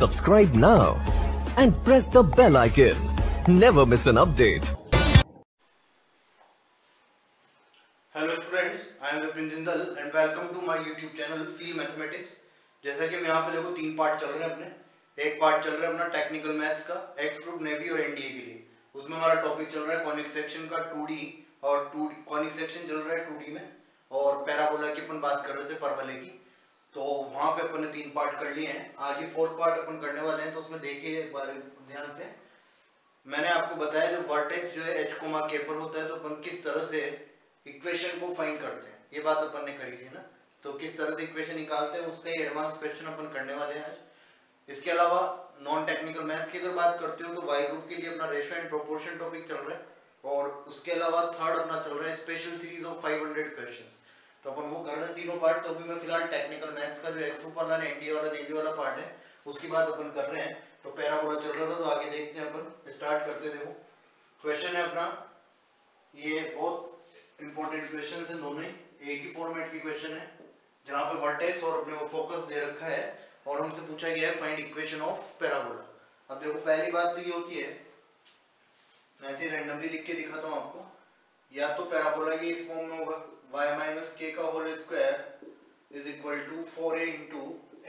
Subscribe now and press the bell icon. Never miss an update. Hello students, I am Vipin Jindal and welcome to my YouTube channel feel mathematics. जैसा कि हम यहाँ पे देखो 3 part चल रहे हैं अपने। एक पार्ट चल रहा है अपना टेक्निकल मैथ्स का, एक्स ग्रुप, नेवी और एनडीए के लिए। उसमें हमारा टॉपिक चल रहा है कॉनिक सेक्शन का 2D और 2D कॉनिक सेक्शन चल रहा है 2D में, और पैराबोला की अपन बात कर रहे थे, परवलय की। तो वहाँ पे अपन ने 3 पार्ट कर लिए हैं। आज ये 4th पार्ट अपन करने वाले हैं, तो उसमें देखिए एक बार ध्यान से। मैंने आपको बताया जो वर्टेक्स जो है h, k पर होता है, तो अपन किस तरह से इक्वेशन को फाइंड करते हैं, ये बात अपन ने करी थी ना। तो किस तरह से इक्वेशन निकालते हैं उसका ही एडवांस क्वेश्चन अपन करने वाले हैं आज। इसके अलावा नॉन टेक्निकल मैथ्स की अगर बात करते हो तो वाई ग्रुप के लिए अपना रेशियो एंड प्रोपोर्शन टॉपिक चल रहा है, और उसके अलावा थर्ड अपना चल रहा है स्पेशल सीरीज ऑफ 500 क्वेश्चंस। तो अपन वो कर रहे हैं तीनों पार्ट। तो अभी मैं फिलहाल टेक्निकल मैथ्स का जो एक्स ग्रुप वाला, एनडीए वाला, नेवी वाला पार्ट है, उसकी बात अपन कर रहे हैं। तो पैराबोला चल रहा था, तो आगे देखते हैं अपन, स्टार्ट करते। देखो क्वेश्चन है अपना, ये बहुत इंपॉर्टेंट क्वेश्चन है, दोनों ही एक ही फॉर्मेट की क्वेश्चन है, जहां पे वर्टेक्स और अपने को फोकस दे रखा है और हमसे पूछा गया है फाइंड इक्वेशन ऑफ पैराबोला। अब देखो पहली बात तो ये होती है, मैं ऐसे रैंडमली लिख के दिखाता हूं आपको। या तो पैराबोला ये इस फॉर्म में होगा y माइनस के का whole square is equal to 4a into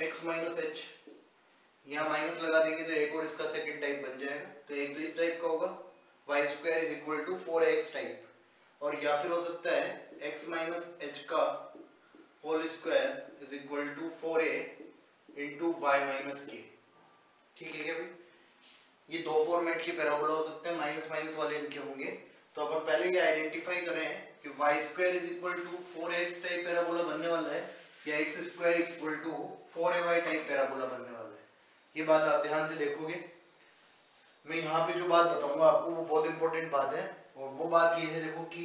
x minus h. यहाँ माइनस लगा देंगे तो एक और इसका सेकंड टाइप बन जाएगा। तो एक तो इस टाइप का होगा y square is equal to 4x type, और या फिर हो सकता है x माइनस एच का whole square is equal to 4a into Y minus k. ठीक है क्या भाई? ये दो फॉर्मेट के पैराबोला हो सकते हैं, माइनस माइनस वाले इनके होंगे। तो अपन पहले ये आइडेंटिफाई करें कि y square is equal to 4x type parabola बनने वाला है, या x square equal to 4ay type parabola बनने वाला है। ये बात आप ध्यान से देखोगे। मैं यहाँ पे जो बात बताऊंगा आपको वो बहुत इंपॉर्टेंट बात है, और वो बात ये है, देखो कि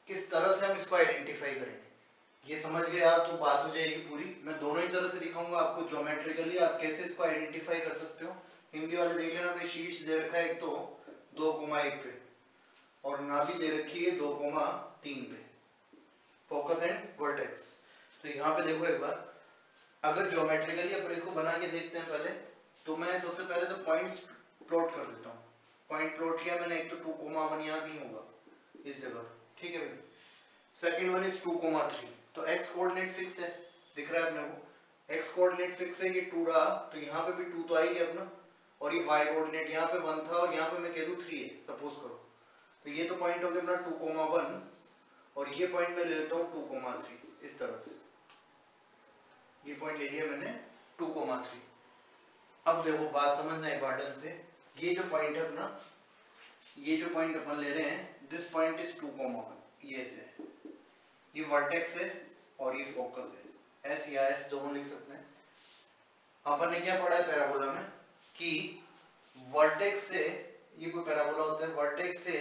किस तरह से हम इसको आइडेंटिफाई करेंगे। ये समझ गए आप तो बात हो जाएगी पूरी। मैं दोनों ही तरह से दिखाऊंगा आपको, ज्योमेट्रिकली आप कैसे इसको आइडेंटिफाई कर सकते हो। हिंदी वाले देख लेना भाई, शीट्स दे रखा है एक तो 2,1 पे, और नाभि दे रखी है 2,3 पे, फोकस एंड वर्टेक्स। तो यहाँ पे देखो एक बार, अगर ज्योमेट्रिकली अपन इसको बना के देखते हैं पहले, तो मैं सबसे पहले तो पॉइंट्स प्लॉट कर देता हूँ। पॉइंट प्लॉट किया मैंने, एक तो 2,1 यहाँ कहीं होगा इस जगह, ठीक है भाई। Second one is 2,3। तो एक्स कोऑर्डिनेट फिक्स है, दिख रहा है अपने को, एक्स कोऑर्डिनेट फिक्स है, ये 2 रहा, तो यहाँ पे भी 2 तो आई है अपना, और ये वाई कोऑर्डिनेट यहाँ पे 1 था, और यहाँ पे मैं कह दूँ 3 है सपोज करो। तो ये तो पॉइंट हो गया अपना 2,1, और ये पॉइंट मैं ले लेता हूँ 2,3। इस तरह से ये पॉइंट ले लिया मैंने 2,3। अब देखो बात समझना इंपॉर्टेंट से, ये जो पॉइंट है अपना, ये जो पॉइंट अपन ले रहे हैं, दिस पॉइंट इज 2,1, ये से, ये वर्टेक्स है और ये फोकस है, एस या एफ दोनों लिख सकते हैं। अपन ने क्या पढ़ा है पैराबोला में कि वर्टेक्स से, ये कोई पैराबोला होता है, वर्टेक्स से,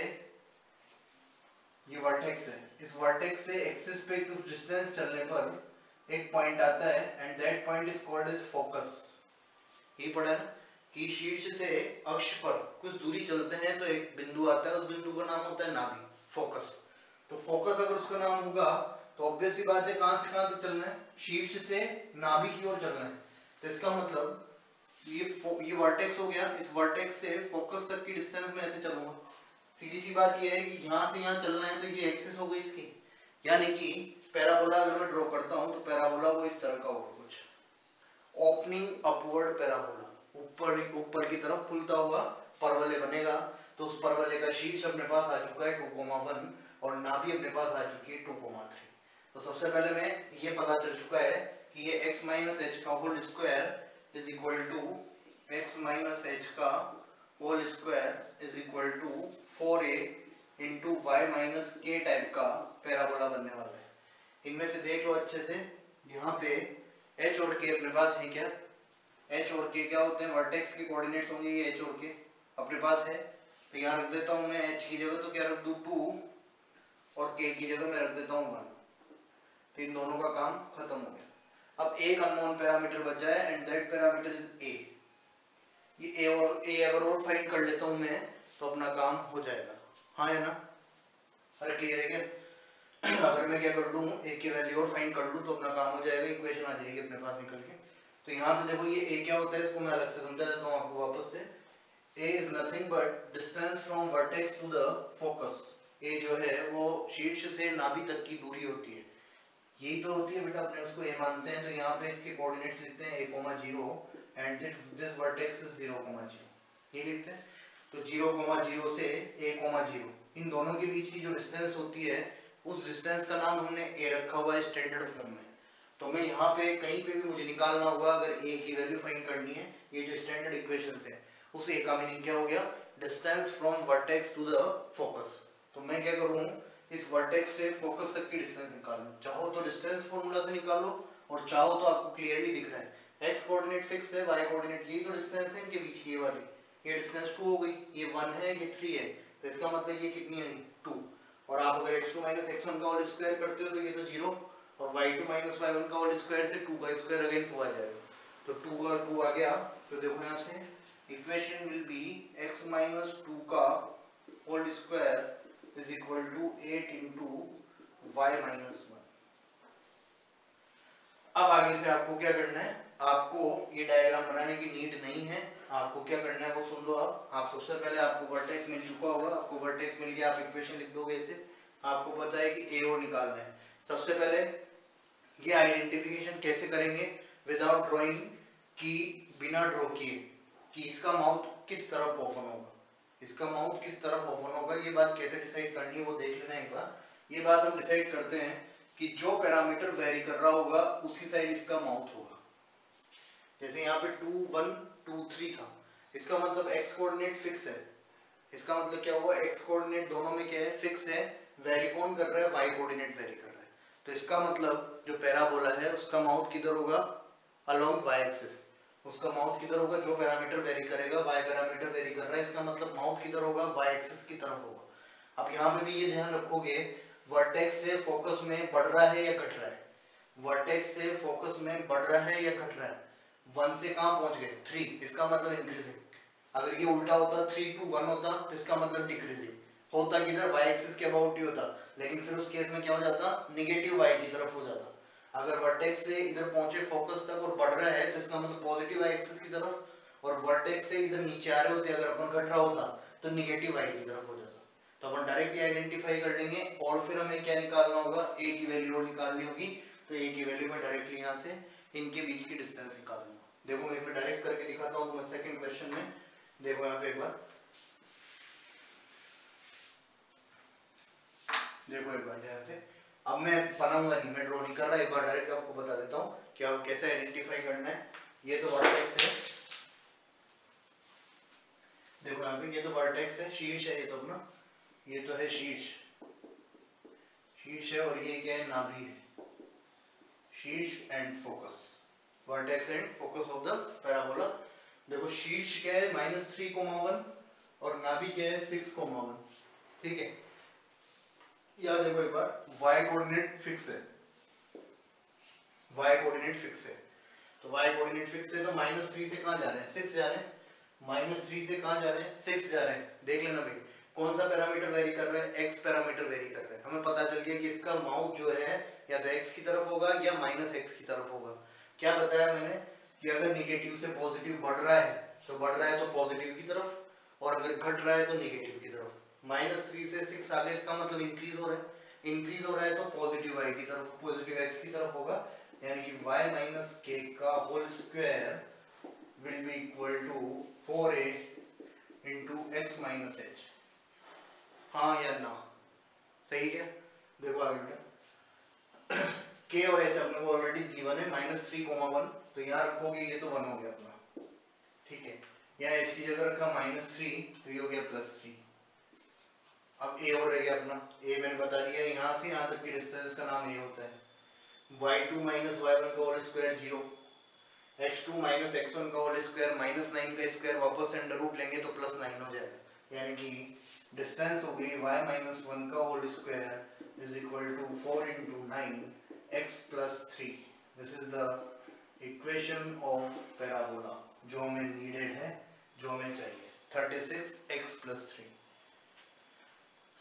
ये वर्टेक्स है, इस वर्टेक्स से एक्सिस पे कुछ डिस्टेंस चलने पर एक पॉइंट आता है, and that point is called as focus. ये पढ़ा है ना कि शीर्ष से अक्ष पर कुछ दूरी चलते हैं तो एक बिंदु आता है, उस बिंदु का नाम होता है नाभि, फोकस। तो फोकस अगर उसका नाम होगा तो ऑब्वियस सी बात है कहां से कहां तक चलना है, शीर्ष से नाभि की ओर चलना है। तो इसका मतलब ये वर्टेक्स हो गया, इस वर्टेक्स से फोकस तक की डिस्टेंस में ऐसे चलूंगा। सीधी सी बात ये है कि यहाँ से यहाँ चलना है, तो ये एक्सिस हो गई इसकी। यानी कि पैराबोला अगर मैं ड्रॉ करता हूँ तो पैराबोला वो इस तरह का होगा, कुछ ओपनिंग अपवर्ड पैराबोला, ऊपर की तरफ खुलता हुआ परवलय बनेगा। तो उस परवलय का शीर्ष अपने पास आ चुका है 2,1, और नाभि अपने पास आ चुकी है 2,3। तो सबसे पहले मैं ये पता चल चुका है कि ये x माइनस एच का whole square is equal to X minus H का whole square is equal to 4a into Y minus K type का पैराबोला बनने वाला है। इनमें से देख लो अच्छे से, यहाँ पे h और k अपने पास है क्या, h और k क्या होते हैं, वर्टेक्स के कोऑर्डिनेट्स होंगे, ये h और k अपने पास है। तो यहाँ रख देता हूँ मैं h की जगह, तो क्या रख दूँ 2, और k की जगह मैं रख देता हूँ 1। तो इन दोनों का काम खत्म हो गया। अब एक अननोन पैरामीटर बचा है, and that parameter is a। ये a अगर और फाइंड कर लेता हूँ मैं, तो अपना काम हो जाएगा। हाँ है ना? अरे क्लियर है क्या? अगर मैं क्या कर लूँ, a की वैल्यू और फाइंड कर लूँ तो अपना काम हो जाएगा, इक्वेशन आ जाएगी अपने पास निकल के। तो यहाँ से देखो ये ए क्या होता है, इसको मैं अलग से समझा देता हूँ आपको वापस से। A is nothing but distance from vertex to the focus. A जो है वो शीर्ष से नाभि तक की दूरी होती है, यही तो होती है बेटा, अपने उसको ए मानते हैं। तो यहाँ पे इसके कोऑर्डिनेट्स लिखते हैं a,0 and this vertex is 0,0, ये लिखते हैं। तो 0,0 से a,0 इन दोनों के बीच की जो डिस्टेंस होती है उस डिस्टेंस का नाम हमने a रखा हुआ है स्टैंडर्ड फॉर्म में। तो मैं यहाँ पे कहीं पे भी मुझे निकालना होगा, अगर a की वैल्यू फाइंड करनी है, ये जो स्टैंडर्ड इक्वेशंस है उस a का मीनिंग क्या हो गया, distance from vertex to the focus. तो मैं क्या करूँ, इस वर्टेक्स से फोकस तक की डिस्टेंस निकाल लो। चाहो तो डिस्टेंस फॉर्मूला से निकालो और चाहो तो आपको क्लियरली दिख रहा है x कोऑर्डिनेट फिक्स है, y कोऑर्डिनेट, यही तो डिस्टेंस है इनके बीच की, ये वाली, ये डिस्टेंस 2 हो गई, ये 1 है, ये 3 है, तो इसका मतलब ये कितनी है 2। और आप अगर x2 - x1 का होल स्क्वायर करते हो तो ये तो 0, और y2 - y1 का होल स्क्वायर से 2 का स्क्वायर अगेन 2 आ जाएगा, तो 2 का 2 आ गया। तो देखो यहाँ से इक्वेशन विल बी x - 2 का whole square is equal to 8 into y - 1। अब आगे से आपको क्या करना है, आपको ये डायग्राम बनाने की नीड नहीं है, आपको क्या करना है वो सुन लो। आप सबसे पहले आपको वर्टेक्स मिल चुका होगा, आपको वर्टेक्स मिल गया, आप इक्वेशन लिख दोगे ऐसे। आपको पता है कि ए और निकालना है। सबसे पहले ये आइडेंटिफिकेशन कैसे करेंगे विदाउट ड्राइंग, कि बिना ड्रॉ किए, कि इसका माउथ किस तरफ ओपन होगा, इसका माउथ किस तरफ ओपन होगा, ये बात कैसे डिसाइड करनी है वो देख लेना एक बार। ये बात हम डिसाइड करते हैं कि जो पैरामीटर वेरी कर रहा होगा उसी साइड इसका माउथ होगा। जैसे यहाँ पे 2 1 2 3 था, इसका मतलब x कोऑर्डिनेट फिक्स है, इसका मतलब क्या हुआ, x कोऑर्डिनेट दोनों में क्या है, फिक्स है। वेरी कौन कर रहा है, y कोऑर्डिनेट वेरी कर रहा है। तो इसका मतलब जो पैराबोला है उसका माउथ किधर होगा, अलोंग y एक्सिस। उसका माउथ किधर होगा, जो पैरामीटर वेरी करेगा, y पैरामीटर वेरी कर रहा है, इसका मतलब माउथ किधर होगा, y एक्सिस की तरफ होगा। अब यहाँ पे भी ये ध्यान रखोगे, वर्टेक्स से फोकस में बढ़ रहा है या घट रहा है, वर्टेक्स से फोकस में बढ़ रहा है या घट रहा है। 1 से कहाँ पहुंच गए 3, इसका मतलब इंक्रीजिंग। अगर ये उल्टा होता 3 to 1 होता तो इसका मतलब डिक्रीजिंग होता, किधर y एक्सिस के अबाउट ही होता, लेकिन फिर उस केस में क्या हो जाता, नेगेटिव y की तरफ हो जाता। अगर वर्टेक्स से इधर पहुंचे फोकस तक और बढ़ रहा है तो इसका मतलब पॉजिटिव y एक्सिस की तरफ, और वर्टेक्स से इधर नीचे आ रहे होते अगर अपन घट रहा होता तो नेगेटिव y की तरफ हो जाता। तो अपन डायरेक्टली आइडेंटिफाई कर लेंगे, और फिर हमें क्या निकालना होगा, a की वैल्यू निकालनी होगी। तो a की वैल्यू में डायरेक्टली यहाँ से इनके बीच की डिस्टेंस निकाल लूंगा। देखो मैं इसमें डायरेक्ट करके दिखाता हूँ तुम्हें सेकंड क्वेश्चन में। देखो यहाँ पे एक बार देखो, एक बार ध्यान से। अब मैं बनाऊंगा नहीं, मैं ड्रॉ नहीं कर रहा, एक बार डायरेक्ट आपको बता देता हूँ कि आप कैसे आइडेंटिफाई करना है। ये तो वर्टेक्स है, देखो यहाँ पे ये तो वर्टेक्स है, शीर्ष है ये तो अपना, ये तो है शीर्ष, शीर्ष है, और ये क्या है, नाभि है। शीर्ष and focus, vertex and focus of the parabola. देखो शीर्ष क्या है -3,1 और नाभि क्या है 6,1, ठीक है। या देखो एक बार, y कोऑर्डिनेट फिक्स है, y कोऑर्डिनेट फिक्स है, तो y कोऑर्डिनेट फिक्स है तो -3 से कहाँ जा रहे हैं, 6 जा रहे हैं, -3 से कहाँ जा रहे हैं, 6 जा रहे हैं। देख लेना भाई कौन सा पैरामीटर वेरी कर रहा है, x पैरामीटर वेरी कर रहा है। हमें पता चल गया कि इसका माउथ जो है या तो x की तरफ होगा या -x की तरफ होगा। क्या बताया मैंने कि अगर निगेटिव से पॉजिटिव बढ़ रहा है तो बढ़ रहा है तो पॉजिटिव की तरफ, और अगर घट रहा है तो निगेटिव की तरफ। -3 से 6 आगे इसका मतलब इंक्रीज हो रहा है, इंक्रीज हो रहा है तो पॉजिटिव y की तरफ, पॉजिटिव x की तरफ होगा, यानी कि y - k का whole square will be equal to 4a into x - h। हाँ या ना, सही है। देखो आगे k और h अपने को ऑलरेडी गिवन है, -3,1, तो यहाँ रखोगे ये तो 1 हो गया अपना, ठीक है। यहाँ h की जगह रखा -3 तो ये हो गया +3। अब a और रह गया अपना, a मैंने बता दिया, यहाँ से यहाँ तक की डिस्टेंस का नाम a होता है। y2 - y1 का होल स्क्वायर 0, h2 - x1 का होल स्क्वायर -9 का स्क्वायर वापस से अंडर रूट लेंगे तो +9 हो जाएगा, यानी कि डिस्टेंस हो गई y - 1 का whole square is equal to 4 into 9 x + 3। This is the equation of parabola जो हमें नीडेड है, जो हमें चाहिए, 36x + 3।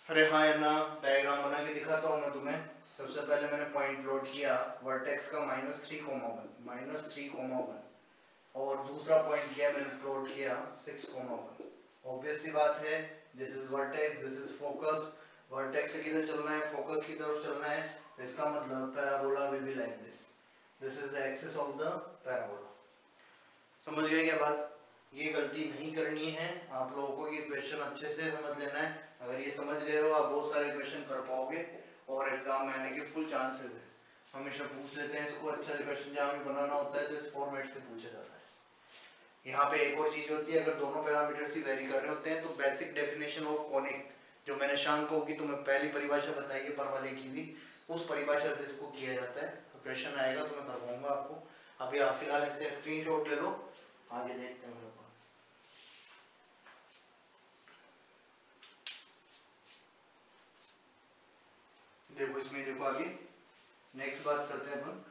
अरे हाँ या ना, डायग्राम बना के दिखाता हूँ मैं तुम्हें। सबसे पहले मैंने पॉइंट प्लॉट किया, वर्टेक्स का -3,1, और दूसरा पॉइंट किया मैंने प्लॉट किया 6,1। ऑब्वियस सी बात है, this is vertex, this is focus, vertex से किधर चलना है, फोकस की तरफ चलना है, तो इसका मतलब parabola will be like this, this is the axis of the parabola. समझ गए क्या बात? ये गलती नहीं करनी है आप लोगों को, ये क्वेश्चन अच्छे से समझ लेना है। अगर ये समझ गए हो आप बहुत सारे क्वेश्चन कर पाओगे और एग्जाम में आने के फुल चांसेस है। हमेशा पूछ लेते हैं इसको, अच्छा क्वेश्चन जहाँ भी बनाना होता है तो इस फॉर्मेट से पूछा जाता है। यहाँ पे एक और चीज होती है, अगर दोनों पैरामीटर्स ही वेरी कर रहे होते हैं तो बेसिक डेफिनेशन ऑफ कॉनिक जो मैंने शाम को की तुम्हें पहली परिभाषा बताई है पर वाले की भी, उस परिभाषा से इसको किया जाता है। तो क्वेश्चन आएगा तो मैं करवाऊंगा आपको। अभी आप फिलहाल इसका स्क्रीनशॉट ले लो, आगे देखते हैं। देखो इसमें देखो आगे नेक्स्ट बात करते हैं अपन।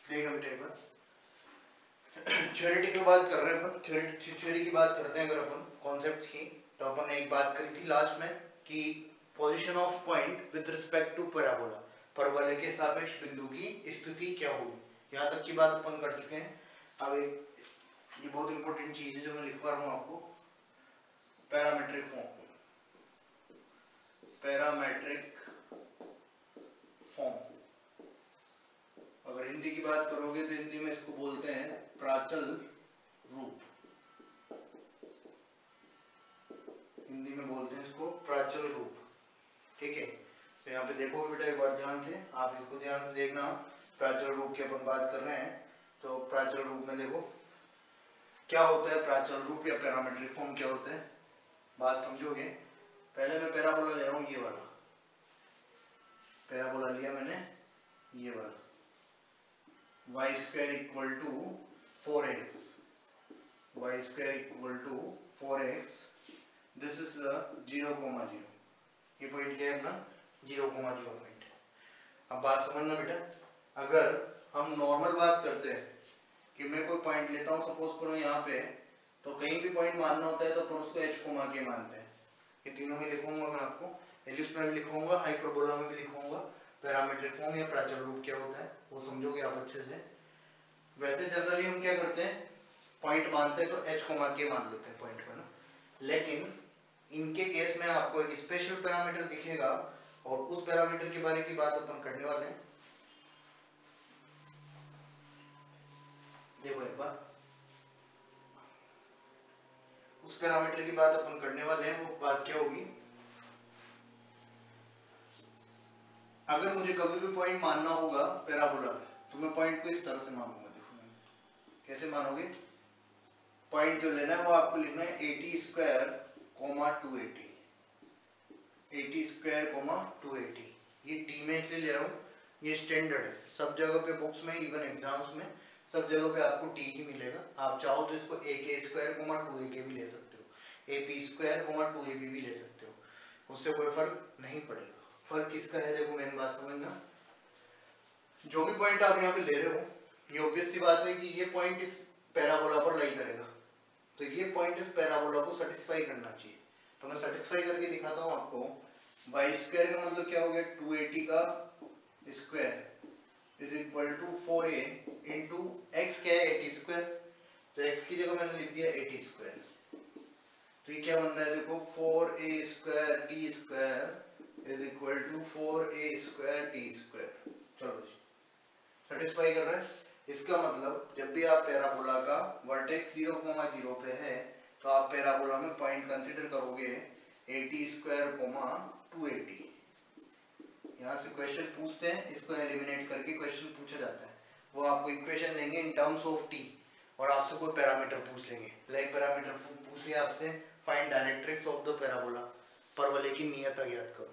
देखना बेटा एक बार, थ्योरी की बात कर रहे हैं अपन, थ्योरी की बात करते हैं अगर अपन कॉन्सेप्ट्स की, तो अपन ने एक बात करी थी लास्ट में कि position of point with respect to parabola, परवलय के सापेक्ष बिंदु की स्थिति क्या होगी, यहाँ तक की बात अपन कर चुके हैं। अब एक ये बहुत इंपॉर्टेंट चीज है जो मैं लिखवा रहा हूँ आपको, पैरामेट्रिक फॉर्म, पैरामेट्रिक फॉर्म। अगर हिंदी की बात करोगे तो हिंदी में इसको बोलते हैं प्राचल रूप, हिंदी में बोलते हैं इसको प्राचल रूप, ठीक है। तो यहाँ पे देखोगे बेटा एक बार ध्यान से, आप इसको ध्यान से देखना, प्राचल रूप की अपन बात कर रहे हैं। तो प्राचल रूप में देखो क्या होता है, प्राचल रूप या पैरामेट्रिक फॉर्म क्या होता है, बात समझोगे। पहले मैं पैराबोला ले रहा हूँ, ये वाला पैराबोला लिया मैंने, ये वाला y square equal to 4x, y square equal to 4x, this is the 0,0, ये पॉइंट क्या है अपना 0,0 पॉइंट। अब बात समझना बेटा, अगर हम नॉर्मल बात करते हैं कि मैं कोई पॉइंट लेता हूँ, सपोज करो यहाँ पे, तो कहीं भी पॉइंट मानना होता है तो अपन उसको h को के मानते हैं। ये तीनों में लिखूंगा मैं आपको, एलिप्स में भी लिखूंगा, हाइपरबोला में भी लिखूंगा। पैरामेट्रिक फॉर्म या प्राचल रूप क्या होता है वो समझोगे आप अच्छे से। वैसे जनरली हम क्या करते हैं, पॉइंट मानते हैं तो h के मान लेते हैं पॉइंट को ना, लेकिन इनके केस में आपको एक स्पेशल पैरामीटर दिखेगा और उस पैरामीटर के बारे की बात अपन करने वाले हैं। देखो एक बार, उस पैरामीटर की बात अपन करने वाले हैं, वो बात क्या होगी, अगर मुझे कभी भी पॉइंट मानना होगा पैराबोला में तो मैं पॉइंट को इस तरह से मानूंगा। कैसे मानोगे, पॉइंट जो लेना है वो आपको लिखना है 80 स्क्वायर, 280, 80 स्क्वायर, 280। ये टी में इसलिए ले रहा हूँ, ये स्टैंडर्ड है, सब जगह पे बुक्स में, इवन एग्जाम्स में सब जगह पे आपको टी ही मिलेगा। आप चाहो तो इसको AK स्क्वायर, 2AK भी ले सकते हो, AP स्क्वायर, 2AB भी ले सकते हो, उससे कोई फर्क नहीं पड़ेगा। फर्क किसका है, देखो मेन बात समझना, जो भी पॉइंट आप यहाँ पे ले रहे हो, ये ऑब्वियस सी बात है कि ये पॉइंट इस पैराबोला पर लाई करेगा, तो ये पॉइंट इस पैराबोला को सेटिस्फाई करना चाहिए। तो मैं सेटिस्फाई करके दिखाता हूँ आपको। y स्क्वायर का मतलब क्या हो गया, 280 का square is equal to 4a into x क्या है 80 स्क्वायर, तो x की जगह मैंने लिख दिया 80 स्क्वायर। तो ये क्या बन रहा है, देखो 4a square t square is equal to 4a square t square. चलो जी, सेटिस्फाई कर रहा है। इसका मतलब जब भी आप पैराबोला का वर्टेक्स 0,0 पे है तो आप पैराबोला में पॉइंट कंसीडर करोगे 80 स्क्वायर, 280। यहाँ से क्वेश्चन पूछते हैं, इसको एलिमिनेट करके क्वेश्चन पूछा जाता है। वो आपको इक्वेशन देंगे इन टर्म्स ऑफ टी और आपसे कोई पैरामीटर पूछ लेंगे, लाइक पैरामीटर पूछ लिया आपसे, find directrix of the parabola, परवलय की नियत ज्ञात करो,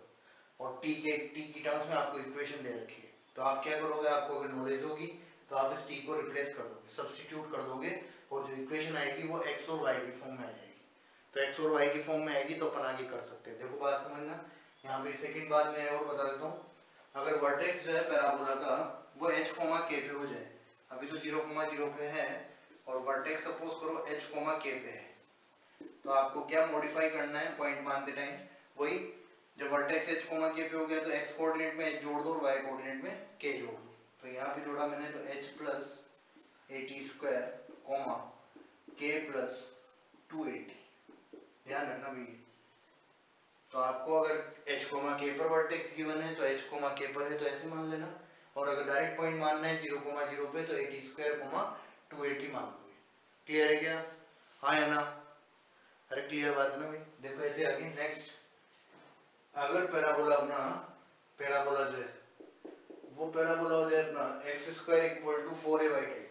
और टी की टर्म्स में आपको इक्वेशन दे रखी है। तो आप क्या करोगे, आपको अगर नॉलेज होगी तो आप इस t को रिप्लेस कर दोगे, सब्स्टिट्यूट कर दोगे और जो इक्वेशन आएगी वो x और y की फॉर्म में आ जाएगी। तो x और y की फॉर्म में आएगी तो अपन आगे कर सकते हैं। देखो बात समझना, यहाँ पे सेकंड बात मैं और बता देता हूँ। अगर वर्टेक्स जो है पैराबोला का वो h, k पे हो जाए, अभी तो 0,0 पे है और वर्टेक्स सपोज करो h, k पे है, तो आपको क्या मॉडिफाई करना है पॉइंट मानते टाइम, वही जब वर्टेक्स h, k पे हो गया तो x कोऑर्डिनेट में h जोड़ दो और y कोऑर्डिनेट में k जोड़ दो। तो यहाँ पे जोड़ा मैंने तो h plus at square comma k plus 2at, ध्यान रखना भैया। तो आपको अगर h, k पर वर्टेक्स गिवन है तो h, k पर है तो ऐसे मान लेना, और अगर डायरेक्ट पॉइंट मानना है 0,0 पे तो at स्क्वायर कोमा 2at मान लोगे। क्लियर है क्या? हाँ या ना? अरे क्लियर बात है ना भाई। देखो ऐसे आगे नेक्स्ट, अगर पैराबोला अपना पैराबोला जो है वो पैराबोला हो जाए अपना x square equal to 4ay type,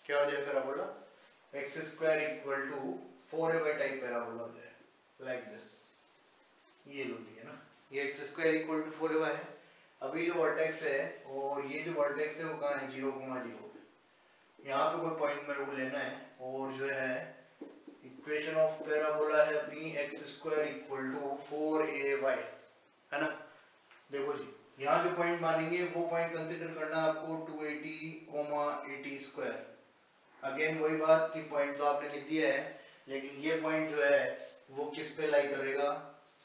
क्या हो जाए parabola x square equal to 4ay type parabola हो जाए लाइक दिस, ये लो है ना, ये x square equal to 4ay है। अभी जो वर्टेक्स है और ये जो वर्टेक्स है वो कहाँ है 0,0, यहाँ पे कोई पॉइंट मेरे को लेना है, और जो है इक्वेशन ऑफ पैराबोला है अपनी x square equal to 4ay है ना। देखो जी यहाँ जो पॉइंट मानेंगे वो पॉइंट कंसीडर करना आपको 280, 80 स्क्वायर। अगेन वही बात कि पॉइंट तो आपने लिख दिया है, लेकिन ये पॉइंट जो है वो किस पे लाई करेगा,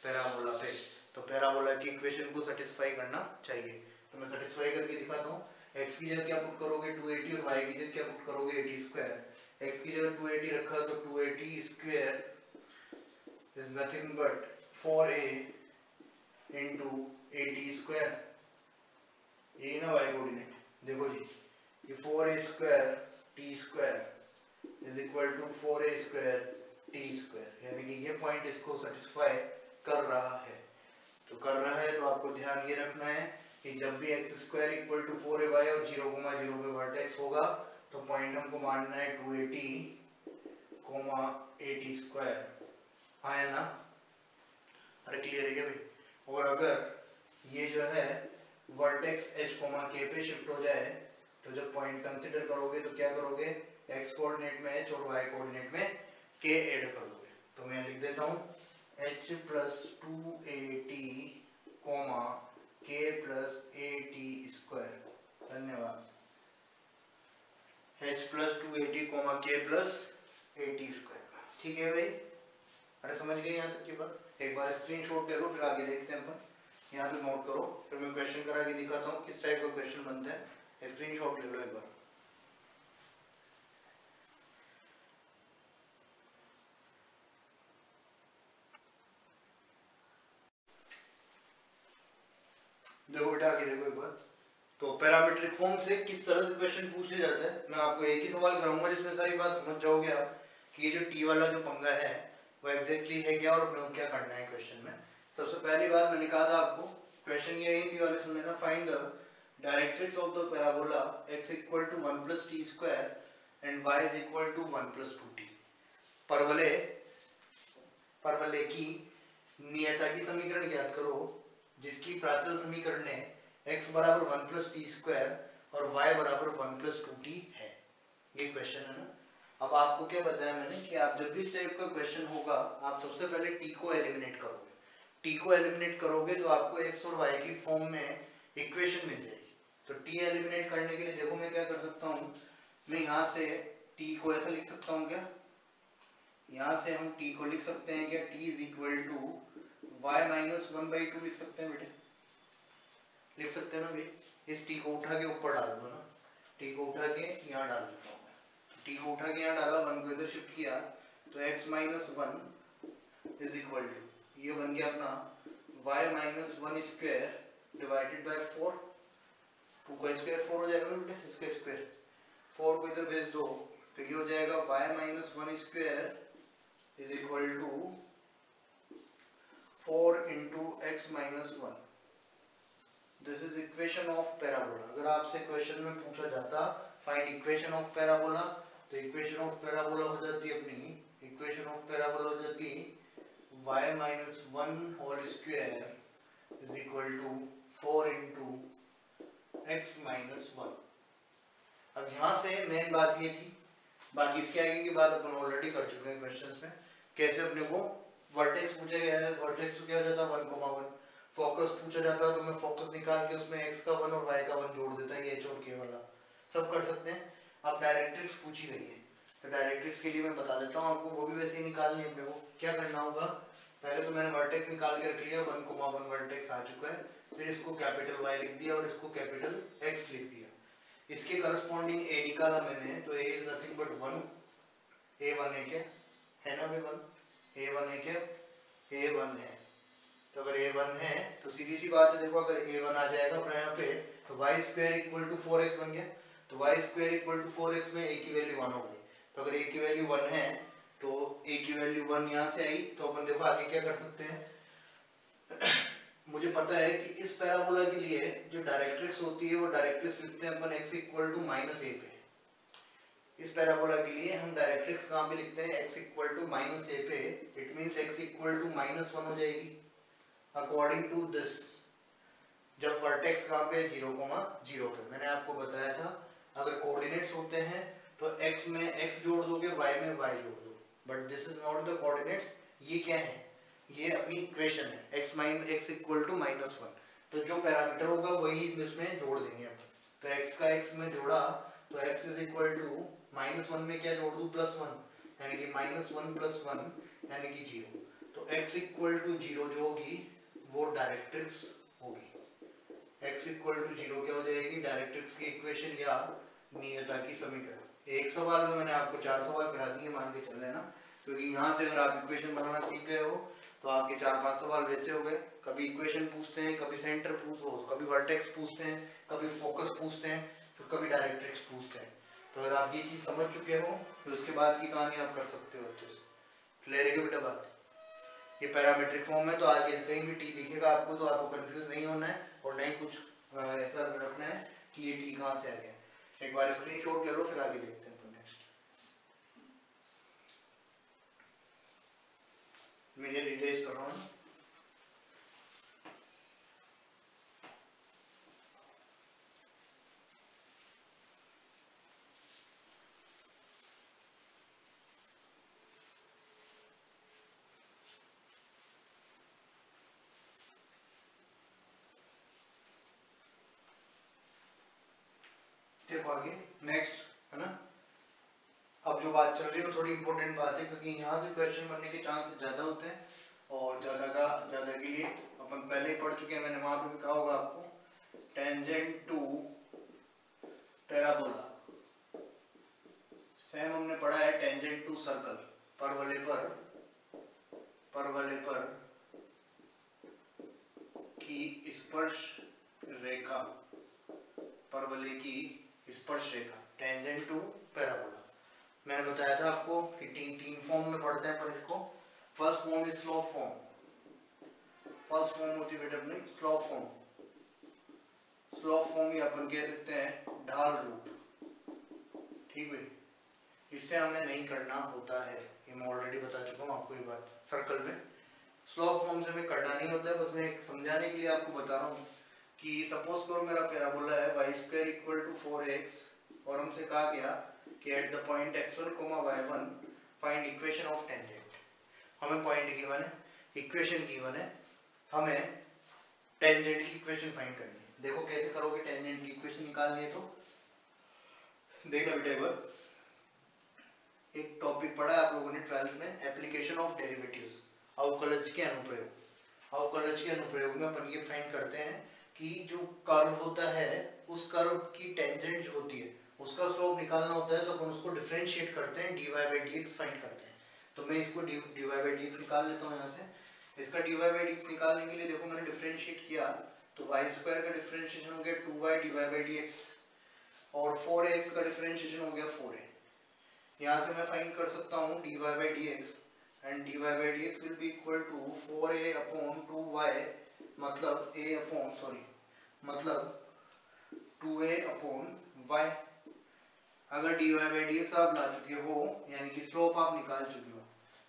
पैराबोला पे। तो पैराबोला की इक्वेशन को सेटिस्फाई करना चाहिए, तो मैं सेटिस्फाई करके दिखाता हूँ। x की जगह क्या पुट करोगे 280 और y की जगह क्या पुट करोगे 80 स्क्वायर। x की जगह 280 रखा तो 280 square is nothing but 4a into 80 square, यही ना y कोऑर्डिनेट। देखो जी ये 4a square t square is equal to 4a square t square, यानी कि ये पॉइंट इसको सेटिस्फाई कर रहा है। तो कर रहा है तो आपको ध्यान ये रखना है कि जब भी x square equal to 4ay और 0,0 पे वर्टेक्स होगा तो पॉइंट हमको मानना है 280, 80 स्क्वायर, हाँ है ना? अरे क्लियर है क्या भाई? और अगर ये जो है वर्टेक्स h, k पे शिफ्ट हो जाए तो जब पॉइंट कंसीडर करोगे तो क्या करोगे, x कोऑर्डिनेट में h और y कोऑर्डिनेट में k ऐड कर दोगे। तो मैं लिख देता हूँ h plus 2at k plus 80 square, धन्यवाद। h plus 2at k plus 80 square, ठीक है भाई? अरे समझ गए यहाँ तक की बात? एक बार स्क्रीनशॉट ले लो फिर आगे देखते हैं अपन। यहाँ तक नोट करो फिर मैं क्वेश्चन करा के दिखाता हूँ किस टाइप का क्वेश्चन बनता है। स्क्रीनशॉट ले लो एक बार। देखो बेटा आगे देखो एक बार। तो पैरामीट्रिक फॉर्म से किस तरह से क्वेश्चन पूछे जाता है, मैं आपको एक ही सवाल कराऊंगा जिसमें सारी बात समझ जाओगे आप कि ये जो टी वाला जो पंगा है वो एग्जैक्टली है क्या और अपने क्या करना है क्वेश्चन में। सबसे पहली बार मैंने कहा था आपको क्वेश्चन ये है टी वाले सुन लेना, find the directrix of the parabola x equal to 1 plus t square and y is equal to 1 plus 2t। परवलय की नियता की समीकरण ज्ञात करो जिसकी प्राचल समीकरण है x बराबर 1 प्लस टी स्क्वायर और y बराबर 1 प्लस 2t है। ये क्वेश्चन है ना। अब आपको क्या बताया मैंने कि आप जब भी इस टाइप का क्वेश्चन होगा आप सबसे पहले t को एलिमिनेट करोगे। t को एलिमिनेट करोगे तो आपको x और y की फॉर्म में इक्वेशन मिल जाएगी। तो t एलिमिनेट करने के लिए देखो मैं क्या कर सकता हूँ, मैं यहाँ से t को ऐसा लिख सकता हूँ क्या, यहाँ से हम t को लिख सकते हैं क्या, t is equal to y minus 1/2 लिख सकते हैं बेटे, लिख सकते हैं ना भाई। इस t को उठा के ऊपर डाल दो ना, t को उठा के यहाँ डाल देता हूँ मैं। तो t को उठा के यहाँ डाला, 1 को इधर शिफ्ट किया तो x minus 1 is equal to ये बन गया अपना y minus 1 square divided by 4। 2 का स्क्वायर 4 हो जाएगा ना बेटे, इसका स्क्वायर 4 को इधर भेज दो तो ये हो जाएगा y minus 1 square is equal to 4 into x minus 1। This is equation of parabola. अगर आपसे क्वेश्चन में पूछा जाता फाइंड इक्वेशन ऑफ पैराबोला तो इक्वेशन ऑफ पैराबोला हो जाती है अपनी, इक्वेशन ऑफ पैराबोला हो जाती y minus 1 whole square is equal to 4 into x minus 1। अब यहाँ से मेन बात ये थी, बाकी इसके आगे की बात अपन ऑलरेडी कर चुके हैं क्वेश्चंस में, कैसे अपने को वर्टेक्स पूछा गया है, वर्टेक्स को क्या हो जाता है 1,1, फोकस पूछा जाता है तो मैं फोकस निकाल के उसमें x का 1 और y का 1 जोड़ देता है, h और k वाला सब कर सकते हैं। अब डायरेक्ट्रिक्स पूछी गई है तो डायरेक्ट्रिक्स के लिए मैं बता देता हूँ आपको, वो भी वैसे ही निकालनी है अपने को। क्या करना होगा, पहले तो मैंने वर्टेक्स निकाल के रख लिया, 1,1 वर्टेक्स आ चुका है, फिर इसको कैपिटल Y लिख दिया और इसको कैपिटल X लिख दिया। इसके करस्पॉन्डिंग A निकाला मैंने, तो A is nothing but 1, A1 है क्या, है ना भाई 1, A1 है क्या, A1 है। तो अगर A1 है तो सीधी सी बात है, देखो अगर A1 आ जाएगा अपने यहाँ पे तो y square equal to 4x बन गया, तो y square equal to 4x में a की वैल्यू 1 हो गई। तो अगर a की वैल्यू 1 है तो a की वैल्यू 1 यहाँ से आई, तो अपन देखो आगे क्या कर सकते हैं। मुझे पता है कि इस पैराबोला के लिए जो डायरेक्ट्रिक्स होती है वो डायरेक्ट्रिक्स लिखते हैं अपन x इक्वल टू -a पे। इस पैराबोला के लिए हम डायरेक्ट्रिक्स कहाँ पे लिखते हैं, x इक्वल टू -a पे, it means x equal to -1 हो जाएगी अकॉर्डिंग टू दिस। जब वर्टेक्स कहाँ पे 0,0 पे, मैंने आपको बताया था अगर कोऑर्डिनेट्स होते हैं तो x में x जोड़ दोगे, y में y जोड़ दो, but this is not the coordinates. ये क्या है, ये अपनी इक्वेशन है, x इक्वल टू -1, तो जो पैरामीटर होगा वही इसमें जोड़ देंगे अपन। तो x का x में जोड़ा तो x इज इक्वल टू -1 में क्या जोड़ दूँ, +1, यानी कि -1 + 1 यानी कि 0। तो x इक्वल टू 0 जो होगी वो डायरेक्ट्रिक्स होगी। x इक्वल टू 0 क्या हो जाएगी, डायरेक्ट्रिक्स की इक्वेशन या नियता की समीकरण। एक सवाल में मैंने आपको 4 सवाल करा दिए, मान के चल रहे हैं ना, क्योंकि यहाँ से अगर आप इक्वेशन बनाना सीख गए हो तो आपके 4-5 सवाल वैसे हो गए। कभी इक्वेशन पूछते हैं, कभी सेंटर पूछो, कभी वर्टेक्स पूछते हैं, कभी फोकस पूछते हैं, फिर कभी डायरेक्ट्रिक्स पूछते हैं। तो अगर आप ये चीज़ समझ चुके हो तो उसके बाद की कहानी आप कर सकते हो अच्छे से। क्लियर है क्या बेटा बात? ये पैरामीट्रिक फॉर्म है तो आगे कहीं भी टी दिखेगा आपको तो आपको कंफ्यूज नहीं होना है और नहीं कुछ ऐसा रखना है कि ये टी कहाँ से आ गया। एक बार स्क्रीनशॉट ले लो, फिर आगे देखते हैं अपन नेक्स्ट। मैं ये रिलेज कर रहा हूँ। देखो आगे नेक्स्ट है ना। अब जो बात चल रही है वो थोड़ी इंपॉर्टेंट बात है, क्योंकि यहाँ से क्वेश्चन बनने के चांस ज़्यादा होते हैं और ज़्यादा के लिए अपन पहले ही पढ़ चुके हैं। मैंने वहाँ पे भी कहा होगा आपको, टेंजेंट टू पैराबोला। सेम हमने पढ़ा है टेंजेंट टू सर्कल, परवलय पर की स्पर्श रेखा, परवलय की स्पर्श रेखा, टेंजेंट टू पैराबोला। मैंने बताया था आपको कि तीन फॉर्म में पढ़ते हैं पर इसको। First form is slope form, first form होती है बेटा अपनी स्लोप फॉर्म। स्लोप फॉर्म ही अपन कह सकते हैं ढाल रूप, ठीक है। इससे हमें नहीं करना होता है, ये मैं ऑलरेडी बता चुका हूँ आपको ये बात। सर्कल में स्लोप फॉर्म से हमें करना नहीं होता है, बस मैं समझाने के लिए आपको बता रहा हूँ कि सपोज करो मेरा पैराबोला है y square equal to 4x और हमसे कहा गया कि at the point x1, y1 find equation of tangent. हमें पॉइंट गिवन है, इक्वेशन गिवन है, हमें टेंजेंट की इक्वेशन फाइंड करनी है। देखो कैसे करोगे टेंजेंट की इक्वेशन निकालनी है, तो देखना बेटा एक बार। एक टॉपिक पढ़ा है आप लोगों ने 12th में, एप्लीकेशन ऑफ डेरिवेटिव्स, अवकलज के अनुप्रयोग। अवकलज के अनुप्रयोग में अपन ये फाइंड करते हैं कि जो कर्व होता है उस कर्व की टेंजेंट जो होती है उसका स्लोप निकालना होता है, तो अपन उसको डिफरेंशिएट करते हैं, dy/dx फाइंड करते हैं। तो मैं इसको dy/dx निकाल लेता हूँ यहाँ से। इसका dy/dx निकालने के लिए देखो मैंने डिफरेंशिएट किया तो y स्क्वायर का डिफरेंशिएशन हो गया 2y dy/dx और 4x का डिफरेंशिएशन हो गया 4a। यहाँ से मैं फाइंड कर सकता हूँ dy/dx and dy/dx will be equal to 4a upon 2y मतलब 2a अपॉन y। अगर dy/dx आप ला चुके हो यानी कि स्लोप आप निकाल चुके हो,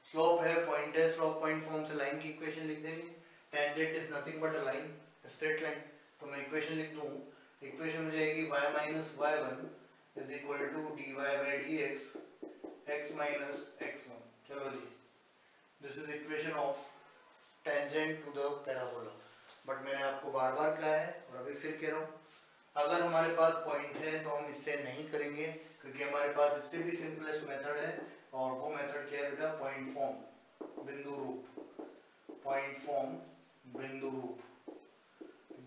स्लोप है पॉइंट है, स्लोप पॉइंट फॉर्म से लाइन की इक्वेशन लिख देंगे। Tangent is nothing but a line, straight line. तो मैं इक्वेशन लिख दूँ, इक्वेशन हो जाएगी y - y1 is equal to dy by dx x minus x1। चलो जी, this is equation of tangent to the parabola. But मैंने आपको बार बार कहा है और अभी फिर कह रहा हूँ, अगर हमारे पास पॉइंट है तो हम इससे नहीं करेंगे, क्योंकि हमारे पास इससे भी सिंपलेस्ट मेथड है, और वो मेथड क्या है बेटा, पॉइंट फॉर्म, बिंदु रूप, पॉइंट फॉर्म, बिंदु रूप,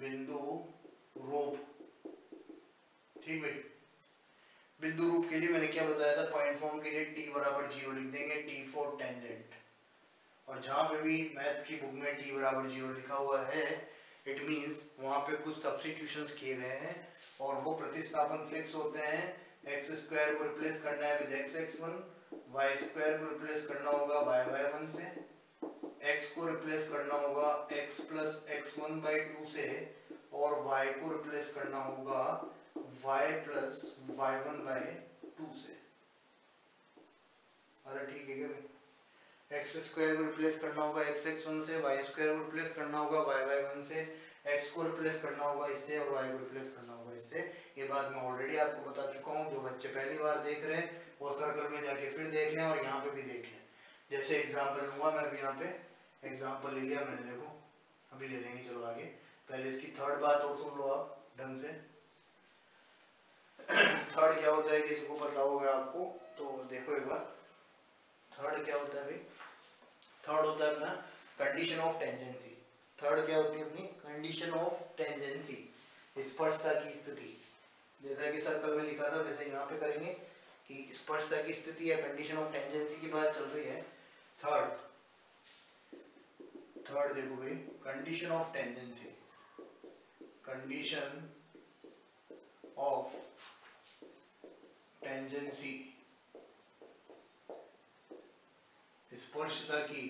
बिंदु रूप। ठीक भाई, बिंदु रूप के लिए मैंने क्या बताया था, पॉइंट फॉर्म के लिए t बराबर 0 लिख देंगे, t फॉर टेंजेंट। और जहां पे भी मैथ की बुक में t बराबर 0 लिखा हुआ है, इट मींस वहां पे कुछ सब्स्टिट्यूशंस किए गए हैं और वो प्रतिस्थापन फिक्स होते हैं। एक्स स्क्वायर को रिप्लेस करना है with x x1, y square को रिप्लेस करना होगा वाई y1 से, x को रिप्लेस करना होगा x प्लस x1 बाई 2 से, और y को रिप्लेस करना होगा y प्लस y1 बाई 2 से। अरे ठीक है क्या भाई, एक्स स्क्वायर को रिप्लेस करना होगा एक्स x1 से, वाई स्क्वायर को रिप्लेस करना होगा वाई y1 से, एक्स को रिप्लेस करना होगा इससे और वाई को रिप्लेस करना होगा इससे। ये बात मैं ऑलरेडी आपको बता चुका हूँ। जो बच्चे पहली बार देख रहे हैं वो सर्कल में जाके फिर देख लें और यहाँ पे भी देख लें। जैसे एग्जाम्पल लूँगा मैं, अभी यहाँ पे एग्जाम्पल ले लिया मैंने, देखो अभी ले लेंगे, चलो आगे। पहले इसकी थर्ड बात और सुन लो आप ढंग से। थर्ड क्या होता है, किसी को पता होगा आपको तो देखो एक बार। थर्ड क्या होता है भाई, थर्ड होता है अपना कंडीशन ऑफ टेंजेंसी। थर्ड क्या होती है अपनी, कंडीशन ऑफ टेंजेंसी, स्पर्शता की स्थिति। जैसा कि सर्कल में लिखा था वैसे यहाँ पे करेंगे कि स्पर्शता की स्थिति या कंडीशन ऑफ टेंजेंसी की बात चल रही है। थर्ड देखो भाई, condition of tangency, condition of tangency, स्पर्शता की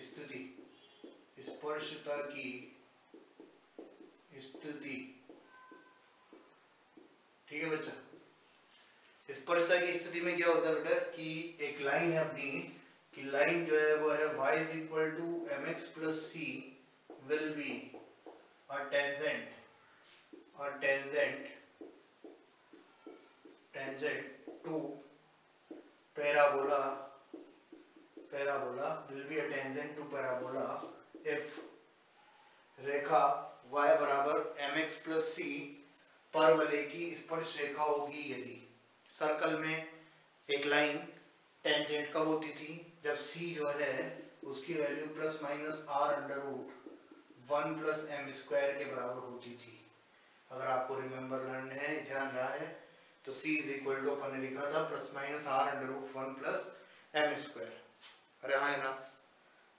स्थिति, स्पर्शता की स्थिति। ठीक है बच्चा, स्पर्शता की स्थिति में क्या होता है बेटा कि एक लाइन है अपनी, कि लाइन जो है वो है y is equal to mx plus c will be a tangent to parabola will be a tangent to parabola if रेखा y बराबर mx प्लस सी पर वलय की स्पर्श रेखा होगी। यदि सर्कल में एक लाइन टेंजेंट कब होती थी, जब c जो है उसकी value plus minus r under root 1 plus m square के बराबर होती थी। अगर आपको रिमेम्बर लर्न है, ध्यान रहा है, तो c इज इक्वल टू अपन ने लिखा था plus minus r under root 1 plus m square. अरे हाँ है ना,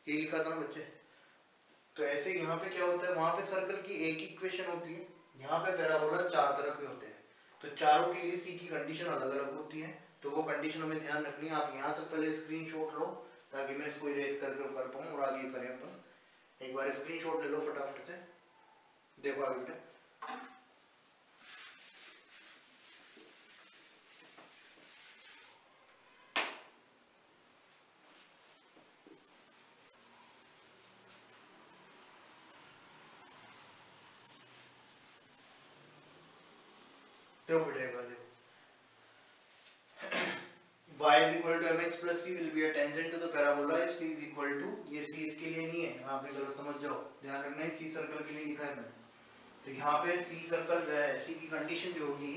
ये लिखा था ना बच्चे। तो ऐसे यहाँ पे क्या होता है, वहां पे सर्कल की एक ही इक्वेशन होती है, यहाँ पे पैराबोला चार तरह के होते हैं, तो चारों के लिए सी की कंडीशन अलग अलग होती है। तो वो कंडीशन हमें ध्यान रखनी है। आप यहाँ तक पहले स्क्रीनशॉट लो ताकि मैं इसको इरेज करके कर पाऊँ और आगे करें अपन। एक बार स्क्रीनशॉट ले लो फटाफट से, देखो आगे बेटा। देखो बेटा एक बार देखो, y is equal to mx plus c will be a tangent to the parabola if c is equal to, ये c इसके लिए नहीं है, यहाँ पे गलत समझ जाओ, ध्यान रखना है, c सर्कल के लिए लिखा है मैंने। तो यहाँ पे c सर्कल जो है, c की कंडीशन जो होगी,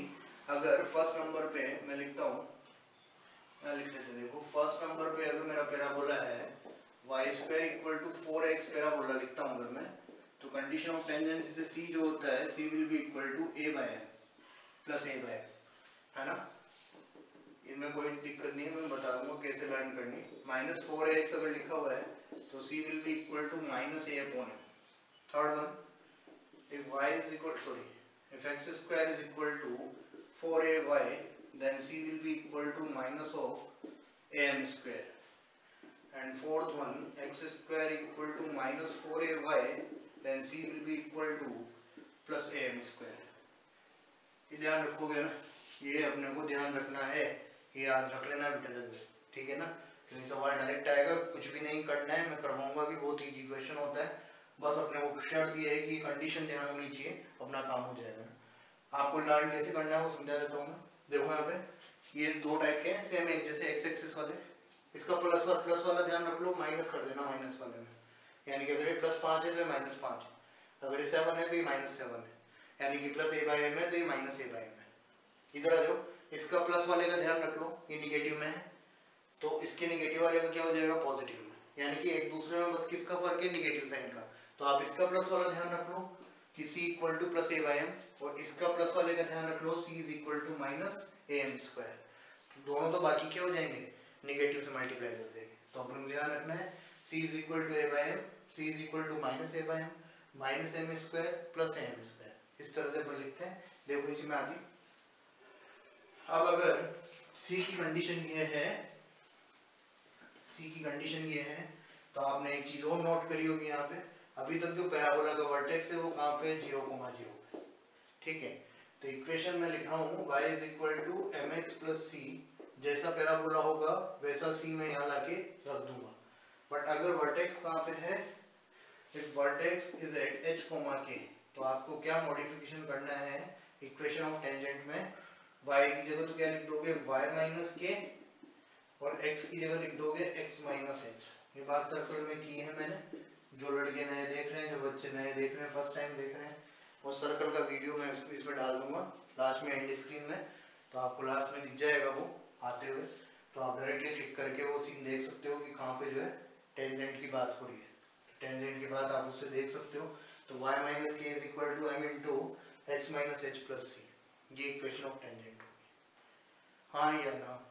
अगर फर्स्ट नंबर पे मैं लिखता हूँ, मैं लिख लेते हैं, देखो फर्स्ट नंबर पे अगर मेरा पैराबोला है y square equal to 4x parabola लिखता हूँ अगर मैं, तो कंडीशन ऑफ टेंजेंसी से c जो होता है, c will be equal to a by m plus a by m, है ना। इनमें कोई दिक्कत नहीं है, मैं बता दूंगा कैसे लर्न करनी। माइनस 4x अगर लिखा हुआ है तो c will be equal to minus a upon m। Third one, if y is equal, sorry, if x square is equal to 4ay then c will be equal to minus of am square. And fourth one, x square equal to minus 4ay then c will be equal to plus am square. ये ध्यान रखोगे ना, ये अपने को ध्यान रखना है, ये याद रख लेना बेटा, ठीक है ना। क्योंकि सवाल डायरेक्ट आएगा, कुछ भी नहीं करना है, मैं करवाऊंगा भी, बहुत इजी क्वेश्चन होता है। बस अपने को शर्त ये है कि कंडीशन ध्यान होनी चाहिए, अपना काम हो जाएगा। आपको लर्न कैसे करना है वो समझा देता हूँ मैं। देखो यहाँ पे ये दो टाइप के हैं सेम एक जैसे एक्स एक्सिस वाले। इसका प्लस वाला ध्यान रख लो, माइनस कर देना माइनस वाले में, यानी कि अगर ये +5 है तो ये -5 है, अगर ये 7 है तो ये -7 है, यानी कि +a/m है तो ये -a/m है। इधर आ जाओ, इसका प्लस वाले का ध्यान रख लो, ये निगेटिव में है तो इसके निगेटिव वाले का क्या हो जाएगा पॉजिटिव में, यानी कि एक दूसरे में बस किसका फर्क है निगेटिव साइन का। तो आप इसका प्लस वाला ध्यान रख लो कि c = +a/m और इसका प्लस वाले का ध्यान रख लो c = -am²। दोनों तो बाकी क्या हो जाएंगे निगेटिव से मल्टीप्लाई कर देंगे। तो अपन को ध्यान रखना है c = a/m, c = -a/m -m² + am², इस तरह से अपन लिखते हैं। देखो इसी में आगे अब अगर c की कंडीशन ये है, c की कंडीशन ये है तो आपने एक चीज और नोट करी होगी यहाँ पे, अभी तक जो पैराबोला का वर्टेक्स है वो कहाँ पे 0,0, ठीक है। तो इक्वेशन में लिख रहा हूँ y = mx + c, जैसा पैराबोला होगा वैसा c में यहाँ लाके रख दूंगा। बट अगर वर्टेक्स कहाँ पे है, if vertex is at h, k, तो आपको क्या मॉडिफिकेशन करना है इक्वेशन ऑफ टेंजेंट में, y की जगह तो क्या लिख दोगे y - k और x की जगह लिख दोगे x - h। ये बात सर्कल में की है मैंने, जो लड़के नए देख रहे हैं, जो बच्चे नए देख रहे हैं, फर्स्ट टाइम देख रहे हैं, वो सर्कल का वीडियो मैं इसमें डाल दूंगा लास्ट में एंड स्क्रीन में, तो आपको लास्ट में दिख जाएगा वो आते हुए, तो आप डायरेक्टली क्लिक करके वो सीन देख सकते हो कि कहाँ पे जो है टेंजेंट की बात हो रही है। टेंजेंट की बात आप उससे देख सकते हो। तो y - k = m × x - h + c, ये इक्वेशन ऑफ टेंजेंट होगी, हाँ या ना।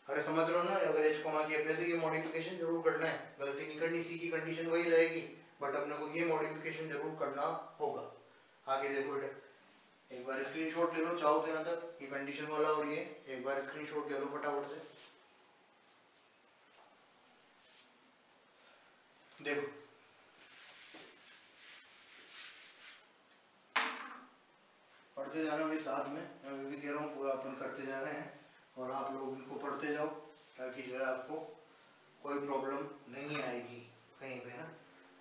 अरे समझ रहे हो ना, अगर h, k पे तो ये मॉडिफिकेशन जरूर करना है, गलती नहीं करनी, c की कंडीशन वही रहेगी बट अपने को ये मॉडिफिकेशन जरूर करना होगा। आगे देखो बेटा, एक बार स्क्रीनशॉट ले लो चाहो तो यहाँ तक, ये कंडीशन वाला और ये एक बार स्क्रीनशॉट ले लो फटाफट से। देखो पढ़ते जाना भाई साथ में, मैं भी कह रहा हूँ पूरा अपन करते जा रहे हैं और आप लोग इनको पढ़ते जाओ ताकि जो है आपको कोई प्रॉब्लम नहीं आएगी कहीं पे ना।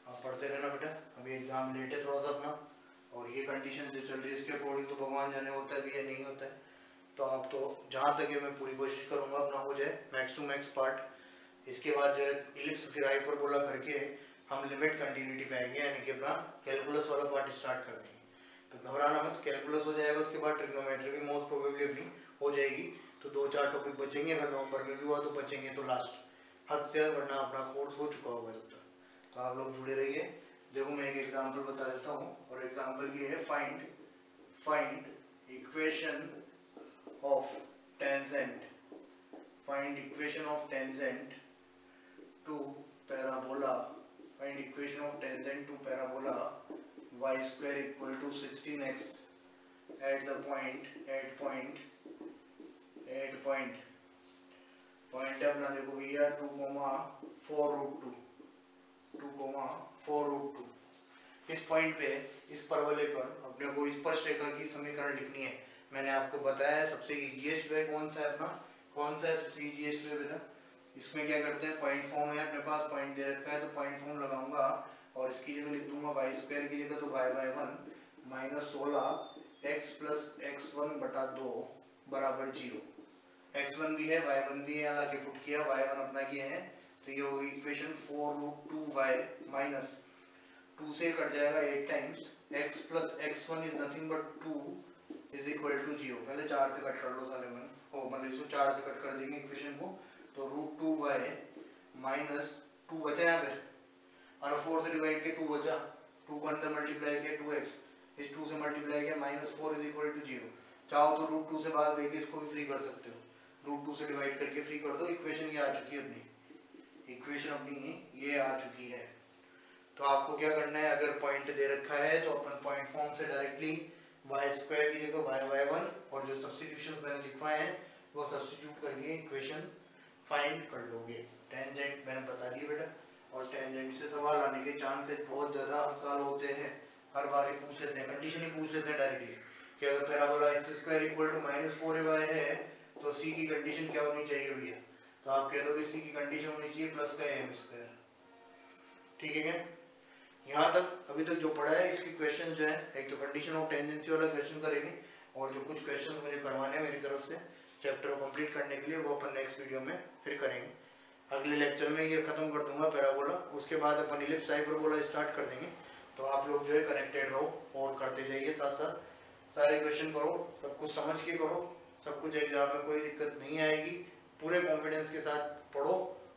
आप पढ़ते रहना बेटा, अभी एग्जाम लेट है थोड़ा सा अपना, और ये कंडीशन जो चल रही है इसके अकॉर्डिंग तो भगवान जाने होता है भी या नहीं होता है। तो आप तो जहाँ तक है मैं पूरी कोशिश करूँगा अपना हो जाए मैक्स टू मैक्स पार्ट। इसके बाद जो है इलिप्स फिर हाइपरबोला करके हम लिमिट कंटिन्यूटी पे आएंगे, यानी कि अपना कैलकुलस वाला पार्ट स्टार्ट कर देंगे। तो घबराना मत, कैलकुलस हो जाएगा, उसके बाद ट्रिग्नोमेट्री भी मोस्ट प्रोबेबली अपनी हो जाएगी। तो 2-4 टॉपिक बचेंगे, अगर नवंबर में भी हुआ तो बचेंगे तो लास्ट हद से, वरना अपना कोर्स हो चुका होगा तब तक। तो आप लोग जुड़े रहिए। देखो मैं एक एग्जांपल बता देता हूँ, और एग्जांपल ये है find equation of tangent, find equation of tangent to parabola, find equation of tangent to parabola y² = 16x at the point अपना देखो भैया 2,4√2 इस पॉइंट पे, इस परवलय पर अपने को स्पर्श रेखा की समीकरण लिखनी है। मैंने आपको बताया है सबसे इजीएस्ट वे कौन सा है अपना, कौन सा है सबसे इजीएस्ट वे बेटा, इसमें क्या करते हैं पॉइंट फॉर्म है अपने पास, पॉइंट दे रखा है तो पॉइंट फॉर्म लगाऊंगा और इसकी जगह लिख दूंगा y² की जगह तो y/1 - 16x + x1/2 = 0। x1 भी है y1 भी है, यहाँ लाके पुट किया, y1 अपना किया है, तो ये होगी इक्वेशन 4√2y - 2 से कट जाएगा 8 times, x + x1 is nothing but 2 = 0। पहले 4 से कट कर लो साले मन हो, मतलब इसको 4 से कट कर देंगे इक्वेशन को, तो √2y - 2 बचा यहाँ पे, और 4 से डिवाइड किया 2 बचा, 2 को अंदर मल्टीप्लाई किया 2x, इस 2 से मल्टीप्लाई किया -4 = 0। चाहो तो √2 से भाग देके इसको भी फ्री कर सकते हो, √2 से डिवाइड करके फ्री कर दो। इक्वेशन ये आ चुकी है अपनी, इक्वेशन अपनी ये आ चुकी है। तो आपको क्या करना है, अगर पॉइंट दे रखा है तो अपन पॉइंट फॉर्म से डायरेक्टली y² की जगह y/1 और जो सब्स्टिट्यूशंस मैंने लिखवाए हैं वो सब्स्टिट्यूट करके इक्वेशन फाइंड कर लोगे। टेंजेंट मैंने बता दिया बेटा, और टेंजेंट से सवाल आने के चांसेस बहुत ज़्यादा हर साल होते हैं, हर बार ही पूछ लेते हैं, कंडीशन ही पूछ लेते हैं डायरेक्टली कि अगर पैराबोला x² = -4ay है तो c की कंडीशन क्या होनी चाहिए भैया, तो आप कह दोगे c की कंडीशन होनी चाहिए प्लस का am²। ठीक है क्या, यहाँ तक अभी तक जो पढ़ा है इसकी क्वेश्चन जो है, एक तो कंडीशन ऑफ टेंजेंसी वाला क्वेश्चन करेंगे, और जो कुछ क्वेश्चन मुझे करवाने हैं मेरी तरफ से चैप्टर को कंप्लीट करने के लिए, वो अपन नेक्स्ट वीडियो में फिर करेंगे। अगले लेक्चर में ये खत्म कर दूंगा पैराबोला, उसके बाद अपन इलिप्स हाइपरबोला स्टार्ट कर देंगे। तो आप लोग जो है कनेक्टेड रहो और करते जाइए, साथ साथ सारे क्वेश्चन करो, सब कुछ समझ के करो, सब कुछ एग्जाम में कोई दिक्कत नहीं आएगी। पूरे कॉन्फिडेंस के साथ पढ़ो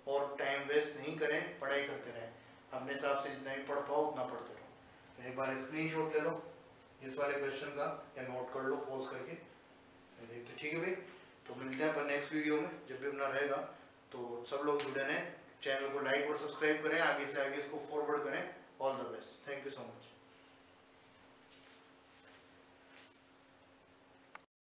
और टाइम वेस्ट नहीं करें, पढ़ाई करते रहें, अपने हिसाब से जितना भी पढ़ पाओ उतना पढ़ते रहो। एक बार स्क्रीनशॉट ले लो इस वाले क्वेश्चन का या नोट कर लो पॉज करके, देखते ठीक है भाई। तो मिलते हैं अपन नेक्स्ट वीडियो में जब भी अपना रहेगा। तो सब लोग जुड़े रहें, चैनल को लाइक और सब्सक्राइब करें, आगे से आगे इसको फॉरवर्ड करें। All the best, thank you so much.